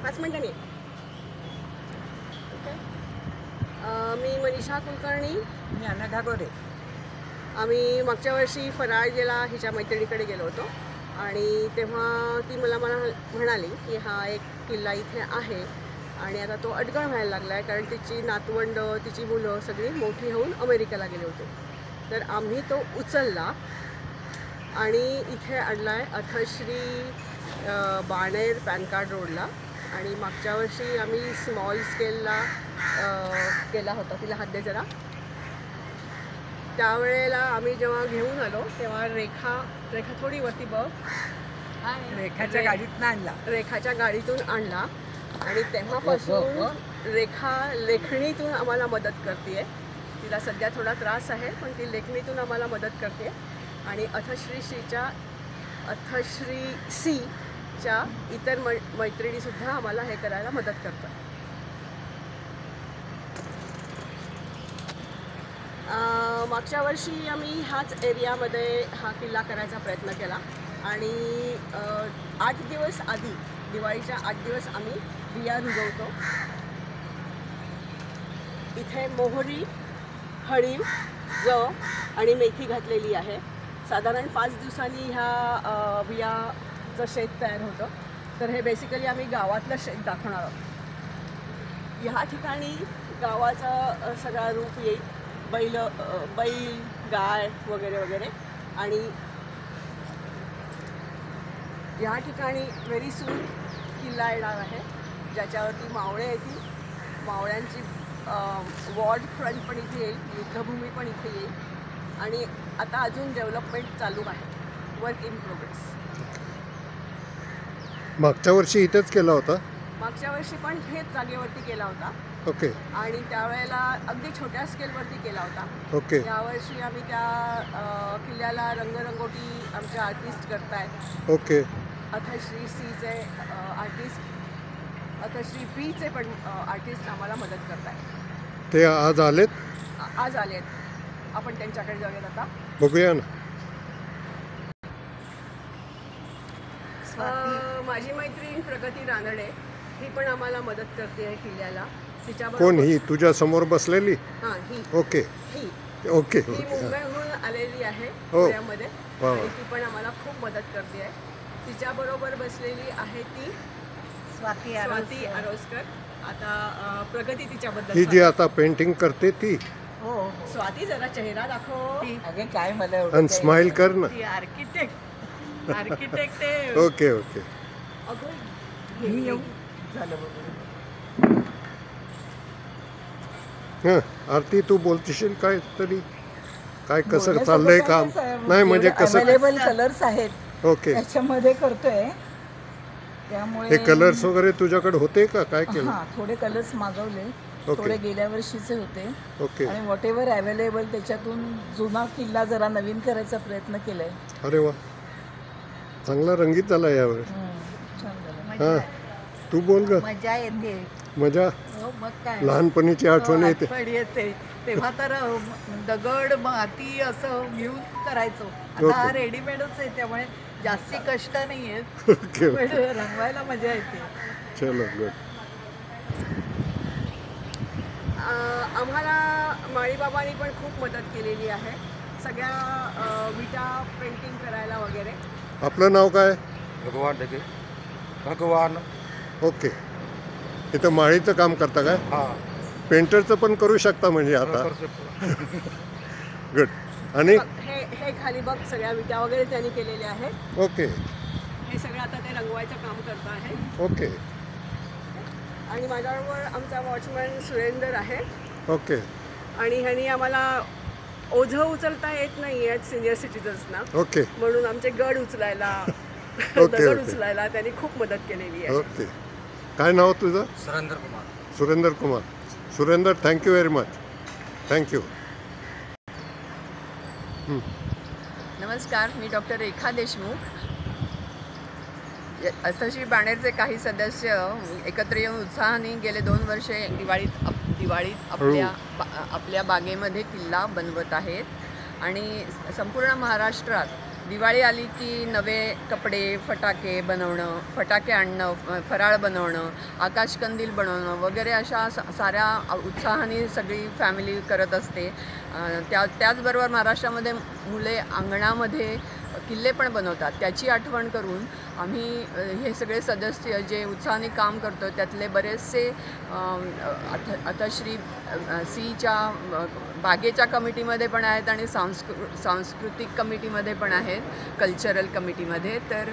5 मिनिटांनी. ओके. मी मनीषा कुलकर्णी. मी अनघा गोरे. आम्ही मागच्या वर्षी फराळजेला हिच्या मैत्रिणीकडे गेलो होतो आणि तेव्हा ती मला म्हणाली की हा एक किल्ला इथे आहे आणि आता तो अडगळ व्हायला लागला आहे, कारण तिची नातवंड, तिची मुलं सगळी मोठी होऊन अमेरिकेला गेले होते. तर आम्ही तो उचलला आणि इथे आणला आहे अथश्री बाणेर पॅन कार्ड रोडला. आणि मागच्या वर्षी आम्ही स्मॉल स्केलला केला होता. तिला हात दे जरा. त्यावेळेला आम्ही जेव्हा घेऊन आलो तेव्हा रेखा थोडी वरती बघ. रेखाच्या गाडीतून आणला. रेखाच्या गाडीतून आणला आणि तेव्हापासून रेखा लेखणीतून आम्हाला मदत करते. तिला सध्या थोडा त्रास आहे पण ती लेखणीतून आम्हाला मदत करते. आणि अथश्री सीच्या इतर मैत्रिणीसुद्धा आम्हाला हे करायला मदत करतात. मागच्या वर्षी आम्ही ह्याच एरियामध्ये हा किल्ला करायचा प्रयत्न केला आणि 8 दिवस आधी, दिवाळीच्या 8 दिवस आम्ही बिया रुजवतो. इथे मोहरी, हळीव, जव आणि मेथी घातलेली आहे. साधारण 5 दिवसांनी ह्या बियाचं शेत तयार होतं. तर हे बेसिकली आम्ही गावातलं शेत दाखवणार आहोत. ह्या ठिकाणी गावाचा सगळा रूप येईल. बैल, गाय वगैरे वगैरे. आणि या ठिकाणी व्हेरी सून किल्ला येणार आहे ज्याच्यावरती मावळे येतील. मावळ्यांची वॉर्ड फ्रंट पण इथे येईल, युद्धभूमी पण इथे येईल. आणि आता अजून डेव्हलपमेंट चालू आहे, वर्क इन प्रोग्रेस. मागच्या वर्षी इथेच केला होता. मागच्या वर्षी पण हेच जागेवरती केला होता. ओके. आणि त्यावेळेला अगदी छोट्या स्केलवरती केला होता. ओके. यावर्षी आम्ही त्या किल्ल्याला रंगरंगोटी आमचे आर्टिस्ट करतायत. ओके. अथश्री सीचे आर्टिस्ट, अथश्री बीचे पण आर्टिस्ट आम्हाला मदत करतायत. ते आज आलेत. आज आलेत. आपण त्यांच्याकडे जाऊयात आता. बघूया ना. माझी मैत्रीण प्रगती रानडे ही पण आम्हाला मदत करते आहे किल्ल्याला. कोण ही तुझ्या समोर बसलेली? हां, ही. ओके. ही ओके. ही मुंबईहून आलेली आहे हो. पुण्यामध्ये आणि ती पण आम्हाला खूप मदत करते आहे. तिच्याबरोबर बसलेली आहे ती स्वाती आरोस्कर. आता प्रगती तिच्याबद्दल. ही जी आता पेंटिंग करते ती. हो. स्वाती जरा चेहरा दाखव. अगं काय मला आणि स्माइल कर ना. ती आर्किटेक्ट आहे. Okay okay. अगं मी येऊ झालं बघून. हां आरती, तू बोलतीशील काय तरी? काय कसं चाललंय काम? नाही म्हणजे कसं अवेलेबल कलर्स आहेत. ओके. त्याच्यामध्ये करतोय. त्यामुळे हे कलर्स वगैरे तुझ्याकडे होते का? काय केलं? हां, थोडे कलर्स मागवले. थोडे गेल्या वर्षीचे होते. ओके. आणि व्हॉट एव्हर अवेलेबल त्याच्यातून जुना किल्ला जरा नवीन करायचा प्रयत्न केलाय. अरे वा, चांगला रंगीत झाला यावेळेस. छान झालं. हां तू बोल ग. मजा येते. मजा. मग काय, लहानपणीची आठवण येते. येते. तेव्हा तर दगड माती असं घेऊन करायचो. आता रेडीमेडच आहे त्यामुळे जास्ती कष्ट नाही आहेत. ओके. रंगवायला मजा येते. चलो गुड. आम्हाला माळीबाबांनी पण खूप मदत केलेली आहे सगळ्या विटा पेंटिंग करायला वगैरे. आपलं नाव काय? भगवान. ओके. इथं माळीचं काम करता काय? हां. पेंटरचं पण करू शकता म्हणजे आता. गुड. आणि हे खाली बघ सगळ्या विटा वगैरे त्यांनी केलेल्या आहेत. ओके. हे सगळं आता ते रंगवायचं काम करत आहे. ओके. आणि माझ्याबरोबर आमचा वॉचमॅन सुरेंदर आहे. ओके. आणि ह्यांनी आम्हाला ओझं उचलता येत नाही आहेत सिनियर सिटीजन्सना. ओके. म्हणून आमचे गड उचलायला, ओके, दगड ओके. उचलायला त्यांनी खूप मदत केलेली आहे. ओके. काय नाव तुझं? Surendra Kumar. Surender Kumar. Surender, thank you very much. Thank you. नमस्कार, मी डॉक्टर रेखा देशमुख. अथश्री बाणेरचे काही सदस्य एकत्र येऊन उत्साहाने गेले 2 वर्षे दिवाळीत आपल्या बागेमध्ये किल्ला बनवत आहेत. आणि संपूर्ण महाराष्ट्रात दिवाळी आली की नवे कपडे, फटाके बनवणं, फटाके आणणं, फराळ बनवणं, आकाशकंदील बनवणं वगैरे अशा साऱ्या उत्साहाने सगळी फॅमिली करत असते. त्याचबरोबर महाराष्ट्रामध्ये मुले अंगणामध्ये किल्ले पण बनवतात. त्याची आठवण करून आम्ही हे सगळे सदस्य जे उत्साहाने काम करतो त्यातले बरेचसे आता श्री सीच्या बागेच्या कमिटीमध्ये पण आहेत आणि सांस्कृतिक कमिटीमध्ये पण आहेत, कल्चरल कमिटीमध्ये. तर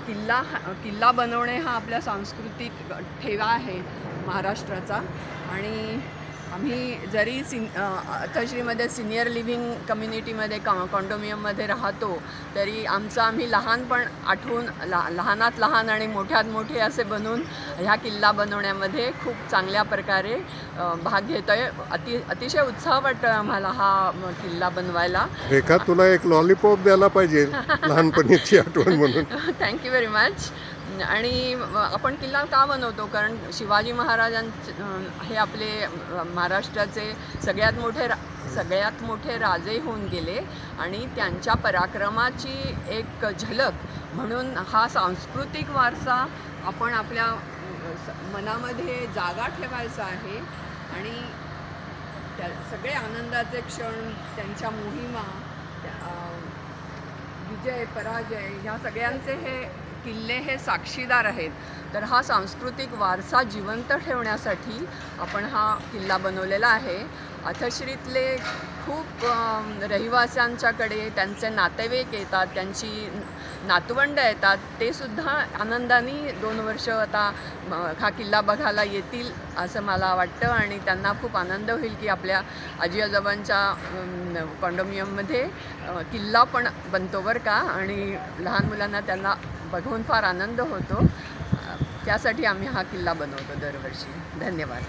किल्ला बनवणे हा आपल्या सांस्कृतिक ठेवा आहे महाराष्ट्राचा. आणि आम्ही जरी अथश्रीमध्ये सिनियर लिव्हिंग कम्युनिटीमध्ये कॉन्डोमियममध्ये राहतो तरी आम्ही लहानपण आठवून लहानात लहान आणि मोठ्यात मोठे असे बनून ह्या किल्ला बनवण्यामध्ये खूप चांगल्या प्रकारे भाग घेतो आहे. अतिशय उत्साह वाटतो आहे आम्हाला हा किल्ला बनवायला. रेखा, तुला एक लॉलीपॉप द्यायला पाहिजे लहानपणीची आठवण म्हणून. Thank you very much. आणि आपण किल्ला का बनवतो? कारण शिवाजी महाराजांचे हे आपले महाराष्ट्राचे सगळ्यात मोठे राजे होऊन गेले आणि त्यांच्या पराक्रमाची एक झलक म्हणून हा सांस्कृतिक वारसा आपण आपल्या मनामध्ये जागा ठेवायचा आहे. आणि त्या सगळे आनंदाचे क्षण, त्यांच्या मोहिमा, विजय पराजय ह्या सगळ्यांचे हे किल्ले हे साक्षीदार आहेत. तर हा सांस्कृतिक वारसा जिवंत ठेवण्यासाठी आपण हा किल्ला बनवलेला आहे. अथश्रीतले खूप रहिवाशांच्याकडे त्यांचे नातेवाईक येतात, त्यांची नातवंड येतात. ते सुद्धा आनंदाने 2 वर्ष आता हा किल्ला बघायला येतील असं मला वाटतं. आणि त्यांना खूप आनंद होईल की आपल्या आजी आजोबांच्या कॉन्डोमियममध्ये किल्ला पण बनतो बरं का. आणि लहान मुलांना त्यांना बघून फार आनंद होतो. त्यासाठी आम्ही हा किल्ला बनवतो दरवर्षी. धन्यवाद.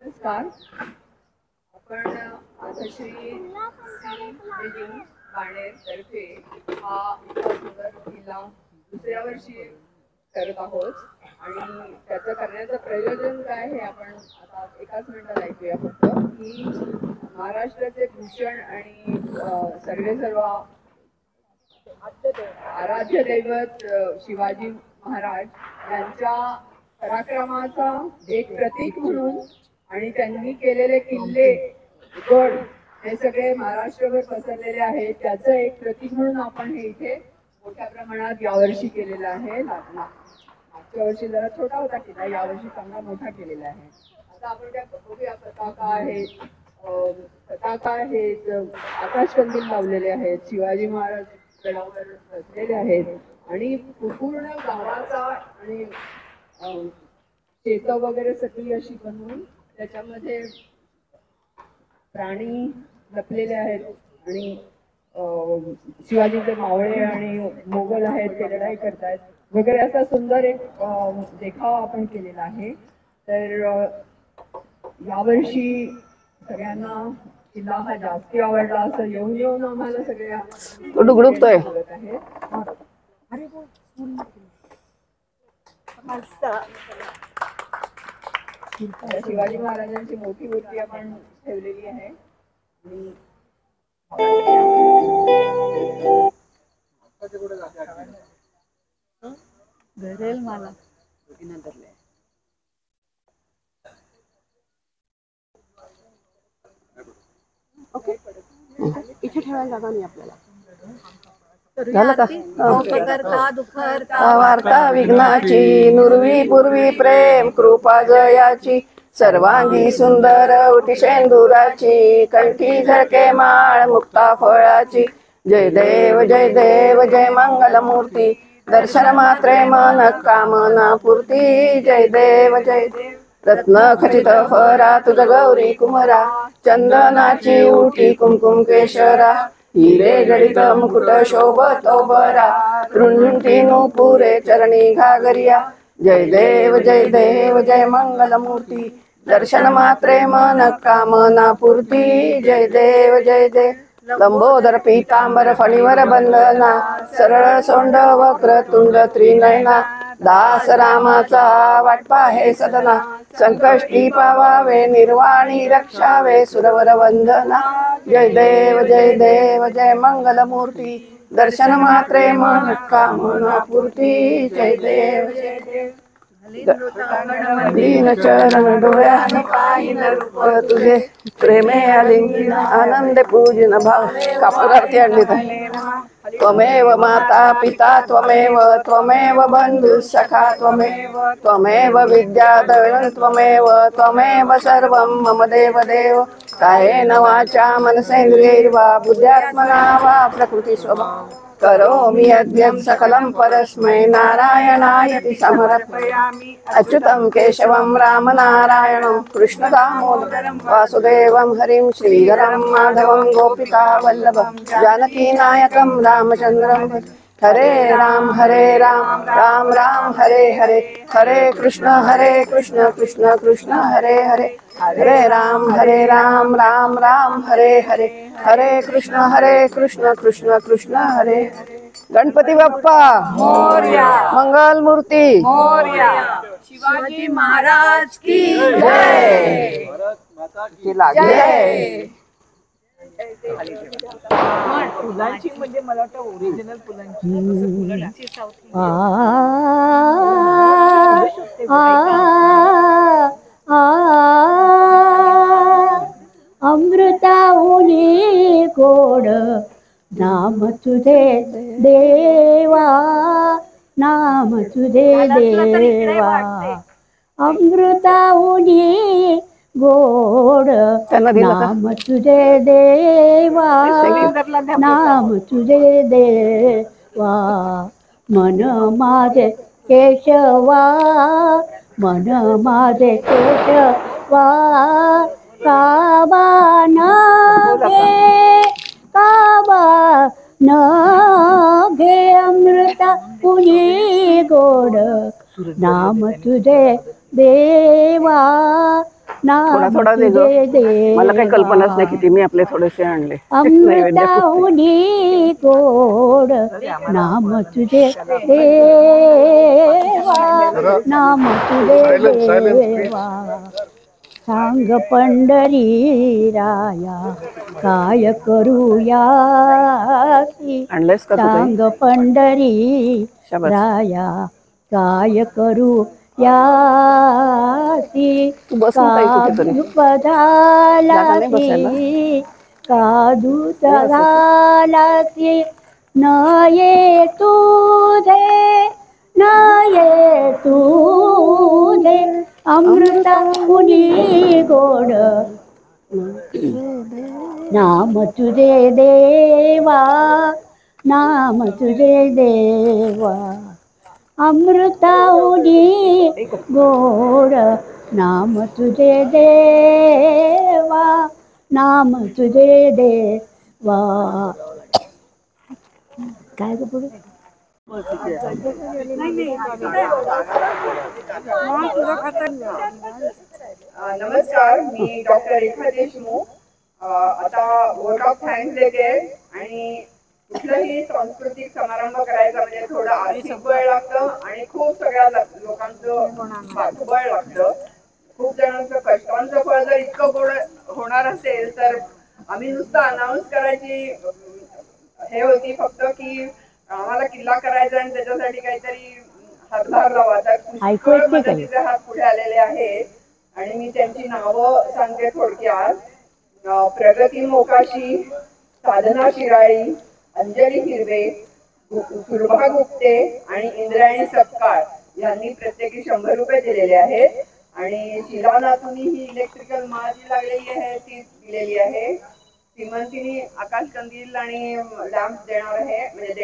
नमस्कार. आपण अथश्री बाणेरतर्फे हा सुंदर किल्ला दुसऱ्या वर्षी करत आहोत. आणि त्याचं करण्याचं प्रयोजन काय हे आपण आता एकाच मिनिटात ऐकूया. फक्त की महाराष्ट्राचे भूषण आणि सर्व आराध्य दैवत शिवाजी महाराज यांच्या पराक्रमाचा एक प्रतीक म्हणून आणि त्यांनी केलेले किल्ले, गड हे सगळे महाराष्ट्रभर पसरलेले आहेत. त्याचं एक प्रतीक म्हणून आपण हे इथे मोठ्या प्रमाणात यावर्षी केलेलं आहे. मागच्या वर्षी जरा छोटा होता किल्ला, यावर्षी चांगला मोठा केलेला आहे. आता आपण त्या बघूया. पताका आहेत, आकाशकंदील लावलेले आहेत, शिवाजी महाराज गडावर बसलेले आहेत. आणि पूर्ण गावाचा आणि शेतं वगैरे सगळी अशी बनवून त्याच्यामध्ये प्राणी लपलेले आहेत. आणि शिवाजीचे मावळे आणि मोगल आहेत ते लढाई करतायत वगैरे असा सुंदर एक देखावा आपण केलेला आहे. तर यावर्षी सगळ्यांना किल्ला हा जास्ती आवडला असं येऊन आम्हाला सगळ्या डुगडुगतोय. शिवाजी महाराजांची मोठी मूर्ती आपण ठेवलेली आहे. धरेल मला. ओके, इथे ठेवायला जागा नाही आपल्याला. झालं का? दुखरता वार्ता विघ्नाची, नुरवी पूर्वी प्रेम कृपा जयाची, सर्वांगी सुंदर उटी शेंदुराची, कंठी झळके माळ मुक्ता फळाची. जय देव जय देव जय मंगल मूर्ती, दर्शन मात्रे मन कामना पूर्ती. जय देव जय देव रत्न खचित फरा तुझ गौरी कुमरा, चंदनाची उटी कुमकुम केशरा, हिरे जडित मुकुट शोभतो बरा, रुंझुंटी नुपुरे चरणी घागरिया. जय देव जय मंगल मूर्ती, दर्शन मात्रे मन कामना पूर्ती. जय देव जय देव लंबोदर पीतांबर फणीवर बंधना, सरळ सोंड वक्र तुंड त्रिनयना, दास रामाचा वाटपा हे सदना संकष्टी पावावे निर्वाणी रक्षावे सुरवर वंदना जय देव जय मंगलमूर्ती दर्शन मात्रे मन कामना पूर्ती जय देव दीन चरण डोळ्याने पाहिन रूप तुझे प्रेमे आलिंगन आनंद पूजन भाव कापुरार्थी आणली त्वमेव माता पिता त्वमेव बंधु सखा त्वमेव विद्याधरण त्वमेव सर्वं मम देव कायेन वाचा मनसेन्द्रियैर्वा बुद्ध्यात्मना वा प्रकृति स्वभाव करोमि यद्यत् सकलं परस्मै नारायणायति समर्पयामि अच्युतं केशवं रामनारायणं कृष्णदामोदरं वासुदेवं हरिं श्रीधरं माधवं गोपिका वल्लभं जानकीनायकं रामचन्द्रं हरे राम राम राम हरे हरे हरे कृष्ण कृष्ण कृष्ण हरे हरे हरे राम राम राम हरे हरे हरे कृष्ण कृष्ण कृष्ण हरे हरे गणपती बाप्पा मोरया मंगल मूर्ती मोरया शिवाजी महाराज की जय जय फुलांची म्हणजे मला वाटतं ओरिजिनल फुलांची अमृताहुनी गोड नाम तुझे देवा नाम तुझे देवा अमृताहुनी गोड नाम तुझे देवा नाम तुझे देवा मन माझे केशवा मन माझे केशवा काबा न घे अमृता तुझी गोड नाम तुझे देवा नाम तुझे देवा मला काही कल्पनाच नाही किती मी आपले थोडेसे आणले अमृताहुनी गोड नाम तुझे देवा नाम तुझे देवा सांग पंढरी राया काय करूया आणलेस का सांग पंढरी राया काय करू यासी कादू पधालासी कादू झालासी न ये तुझे अमृता मुनी गोड नाम तुझे देवा नाम तुझे देवा अमृताहुनी गोड नाम तुझे देवा नाम तुझे देवा काय ग पुढे नमस्कार, मी डॉक्टर रेखा देशमुख. आता वोट ऑफ थँक्स देते आणि कुठलाही सांस्कृतिक समारंभ करायचा म्हणजे थोडं आर्थिक बळ लागतं आणि खूप सगळ्या लोकांचं पाठबळ लागतं. खूप जणांचं कष्टांचं फळ जर इतकं गोड होणार असेल तर आम्ही नुसतं अनाऊन्स करायची हे होती फक्त की आम्हाला किल्ला करायचा आणि त्याच्यासाठी काहीतरी हातभार लावा. तर मदतीचे हात पुढे आलेले आहेत आणि मी त्यांची नावं सांगते थोडक्यात. प्रगती मोकाशी, साधना शिराळी, अंजली हिरवे, सुरभा गुप्ते आणि इंद्रायणी सपकाळ यांनी प्रत्येकी 100 रुपये दिलेले आहेत. आणि शिलानाथुनी ही इलेक्ट्रिकल माळ जी लागलेली आहे ती दिलेली आहे. श्रीमंतीनी आकाश कंदील आणि लॅम्प देणार आहे म्हणजे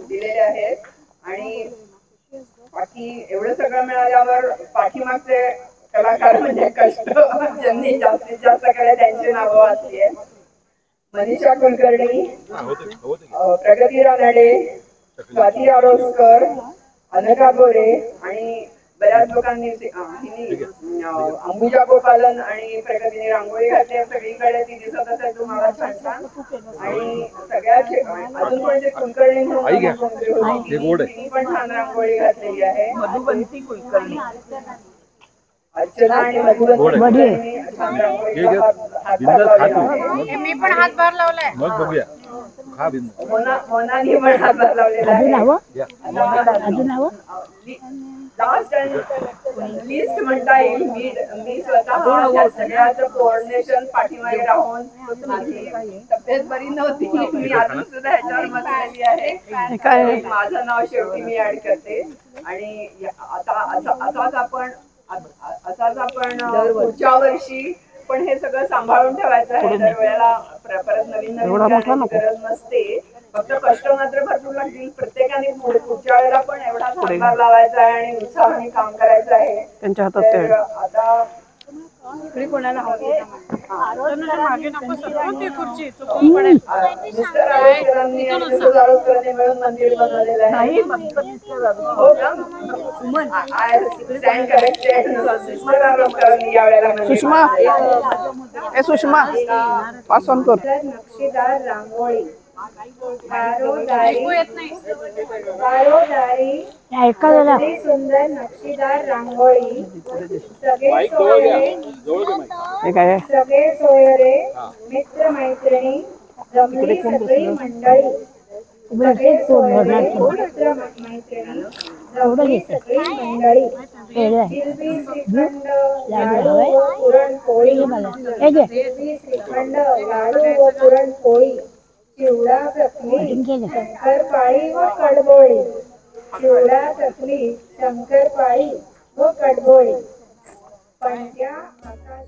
दिलेले आहेत. आणि बाकी एवढं सगळं मिळाल्यावर पाठीमागचे कलाकार म्हणजे कष्ट ज्यांनी जास्तीत जास्त केले त्यांची नावं वाचली आहे. मनीषा कुलकर्णी, प्रगती रानडे, स्वाती आरोस्कर, अनघा गोरे आणि बऱ्याच लोकांनी अंबुजा गोपालन आणि प्रगतीने रांगोळी घातली सगळीकडे ती दिसत असेल तुम्हाला छान छान. आणि सगळ्यात अजून पण जे कुलकर्णी म्हणून तिने पण छान रांगोळी घातलेली आहे. मधुबंती कुलकर्णी. अर्चना आणि मधुबंती छान रांगोळीचा हातभार लावलेला आहे. मी पण हातभार लावलाय. मोनाने पण हातभार लावलेला अजून आहे. हवं अजून हवं लास्ट अँड लिस्ट म्हणता येईल. मी स्वतः या सगळ्याचं कोऑर्डिनेशन पाठीमागे राहून माझी तब्येत बरी नव्हती. मी अजून सुद्धा ह्याच्यावर बसलेली आहे. माझं नाव शेवटी मी ऍड करते. आणि आता असाच आपण पुढच्या वर्षी पण हे सगळं सांभाळून ठेवायचं आहे. दरवेळेला परत नवीन गरज नसते. फक्त कष्ट मात्र भरपूर लागतील. प्रत्येकाने पुढच्या वेळेला पण एवढा हातभार लावायचा आहे आणि उत्साहाने काम करायचं आहे. त्यांच्या हातात आता कोणाला मिस्टर आळसकरांनी आणि मिसेस आळसकरांनी मिळून मंदिर बनवलेलं आहे. हो का? I stand corrected. मिस्टर आळसकरांनी यावेळेला सुषमा ए सुषमा पास ऑन कर. नक्षीदार रांगोळी सुंदर नक्षीदार रांगोळी. सगळे सोयरे मित्र मैत्रिणी जमली सगळी मंडळी. सगळे सोयरे मित्र मैत्रिणी जमली सगळी मंडळी. जिलबी श्रीखंड लाडू व पुरणपोळी. जिलबी श्रीखंड लाडू व पुरणपोळी. चिवडा चकली शंकरपाळी व कडबोळी. चिवडा चकली शंकरपाळी व कडबोळी. पंच्या आकाश